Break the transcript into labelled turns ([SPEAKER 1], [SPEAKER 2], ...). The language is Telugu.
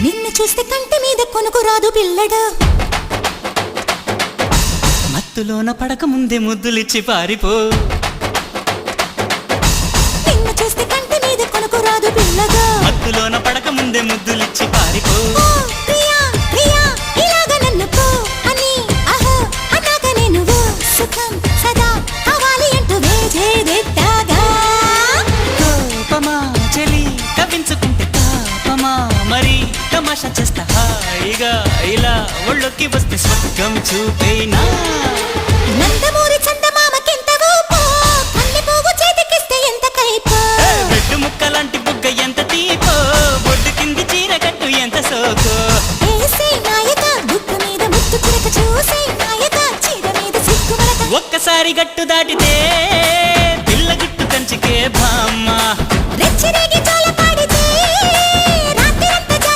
[SPEAKER 1] నిన్ను చూస్తే కంటి మీద కొనుకు రాదు పిల్లడా
[SPEAKER 2] మత్తులోన పడక ముందే ముద్దులిచ్చి పారిపో
[SPEAKER 1] నిన్ను చూస్తే కంటి మీద కొనుకు రాదు పిల్లగా
[SPEAKER 2] మత్తులోన పడక ముందే ముద్దులిచ్చి పారిపో
[SPEAKER 1] ఓ ప్రియా ప్రియా ఇలాగ నన్ను పో అని అహో అన్నాక నేను ఓ సుఖం సదా కావాలి అంటూ వేజేదెట్టాగా
[SPEAKER 2] కోపమా చెలి కవించుకుంటే తాపమా మరి తమాషా చేస్తా హాయిగా ఇలా ఒళ్ళొక్కి వస్తే స్వర్గం చూపేనా
[SPEAKER 1] నందమూరి చందమామకెంత ఊపో కన్నె పువ్వు చేతికిస్తే ఎంత కైపో
[SPEAKER 2] బెడ్డు ముక్కలాంటి బుగ్గ ఎంత తీపో బొడ్డు కింది చీర కట్టు ఎంత సోకో
[SPEAKER 1] ఏసే నాయక బుగ్గ మీద ముద్దు చిరక చూసే నాయక చీర మీద సిగ్గుమరక
[SPEAKER 2] ఒక్కసారి గట్టు దాటితే పిల్ల గుట్టు కంచికే బామ్మ
[SPEAKER 1] రెచ్చిరేగి